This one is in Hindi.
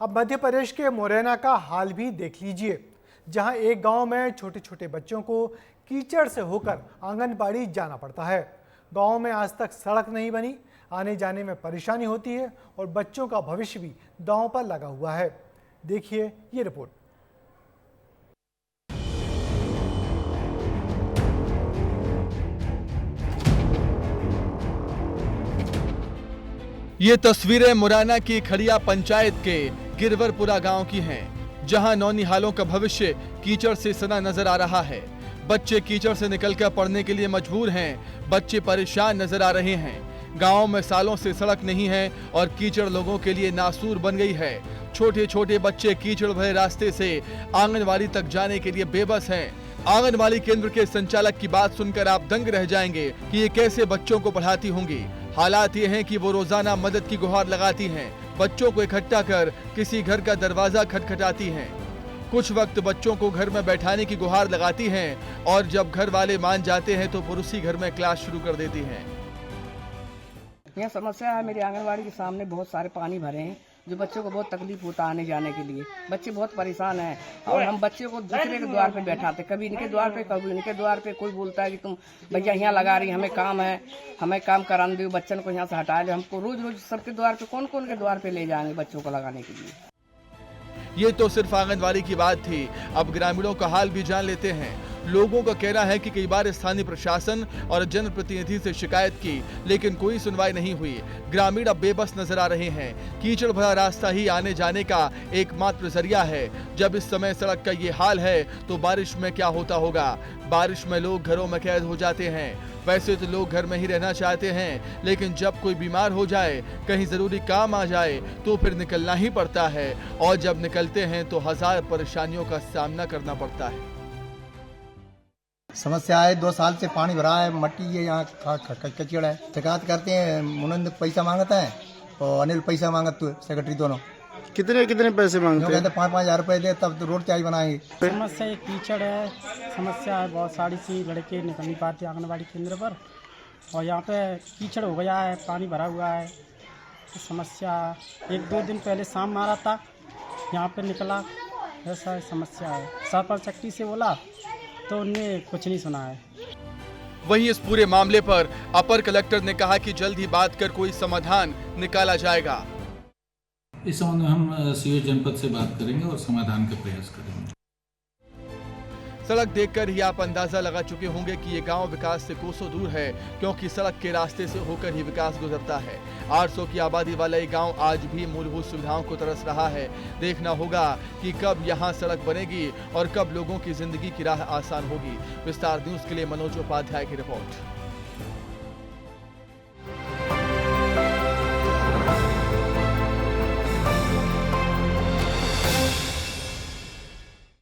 अब मध्य प्रदेश के मुरैना का हाल भी देख लीजिए, जहां एक गांव में छोटे छोटे बच्चों को कीचड़ से होकर आंगनबाड़ी जाना पड़ता है। गांव में आज तक सड़क नहीं बनी, आने जाने में परेशानी होती है और बच्चों का भविष्य भी दांव पर लगा हुआ है। देखिए ये रिपोर्ट। ये तस्वीरें मुरैना की खड़िया पंचायत के गिरवरपुरा गांव की हैं, जहां नौनिहालों का भविष्य कीचड़ से सना नजर आ रहा है। बच्चे कीचड़ से निकलकर पढ़ने के लिए मजबूर हैं। बच्चे परेशान नजर आ रहे हैं। गांव में सालों से सड़क नहीं है और कीचड़ लोगों के लिए नासूर बन गई है। छोटे छोटे बच्चे कीचड़ भरे रास्ते से आंगनबाड़ी तक जाने के लिए बेबस हैं। आंगनबाड़ी केंद्र के संचालक की बात सुनकर आप दंग रह जाएंगे कि ये कैसे बच्चों को पढ़ाती होंगी। हालात ये हैं कि वो रोजाना मदद की गुहार लगाती हैं, बच्चों को इकट्ठा कर किसी घर का दरवाजा खटखटाती हैं। कुछ वक्त बच्चों को घर में बैठाने की गुहार लगाती हैं और जब घर वाले मान जाते हैं तो फिर उसी घर में क्लास शुरू कर देती हैं। यह समस्या है, मेरे आंगनबाड़ी के सामने बहुत सारे पानी भरे हैं, जो बच्चों को बहुत तकलीफ होता है आने जाने के लिए। बच्चे बहुत परेशान हैं और हम बच्चे को दूसरे के द्वार पे बैठाते, कभी इनके द्वार पे कभी इनके द्वार पे। कोई बोलता है कि तुम भैया यहाँ लगा रही, हमें काम है, हमें काम कराने दो, बच्चन को यहाँ से हटा ले। हमको रोज रोज सबके द्वार पे कौन कौन के द्वार पे ले जाएंगे बच्चों को लगाने के लिए। ये तो सिर्फ आंगनबाड़ी की बात थी, अब ग्रामीणों का हाल भी जान लेते हैं। लोगों का कहना है कि कई बार स्थानीय प्रशासन और जनप्रतिनिधि से शिकायत की, लेकिन कोई सुनवाई नहीं हुई। ग्रामीण अब बेबस नजर आ रहे हैं। कीचड़ भरा रास्ता ही आने जाने का एकमात्र जरिया है। जब इस समय सड़क का ये हाल है तो बारिश में क्या होता होगा। बारिश में लोग घरों में कैद हो जाते हैं। वैसे तो लोग घर में ही रहना चाहते हैं, लेकिन जब कोई बीमार हो जाए, कहीं जरूरी काम आ जाए तो फिर निकलना ही पड़ता है और जब निकलते हैं तो हजार परेशानियों का सामना करना पड़ता है। समस्या है, 2 साल से पानी भरा है, मट्टी है, यहाँ कचड़ है। शिकायत करते हैं, मुनंद पैसा मांगता है और अनिल पैसा मांगत सेक्रेटरी दोनों। कितने कितने पैसे मांगते हैं? 5-5 हजार रुपए दे तब तो रोड चाहिए बनाएंगे। समस्या एक कीचड़ है, समस्या है बहुत सारी सी, लड़के निकल नहीं पाते आंगनबाड़ी केंद्र पर और यहाँ पे कीचड़ हो गया है, पानी भरा हुआ है। तो समस्या 1-2 दिन पहले शाम मारा था, यहाँ पे निकला, ऐसा समस्या है। सरपंच चक्की से बोला तो उन्हें कुछ नहीं सुना है। वहीं इस पूरे मामले पर अपर कलेक्टर ने कहा कि जल्द ही बात कर कोई समाधान निकाला जाएगा। इस संबंध में हम सीओ जनपद से बात करेंगे और समाधान का प्रयास करेंगे। सड़क देखकर ही आप अंदाजा लगा चुके होंगे कि ये गांव विकास से कोसों दूर है, क्योंकि सड़क के रास्ते से होकर ही विकास गुजरता है। 800 की आबादी वाला ये गांव आज भी मूलभूत सुविधाओं को तरस रहा है। देखना होगा कि कब यहां सड़क बनेगी और कब लोगों की जिंदगी की राह आसान होगी। विस्तार न्यूज के लिए मनोज उपाध्याय की रिपोर्ट।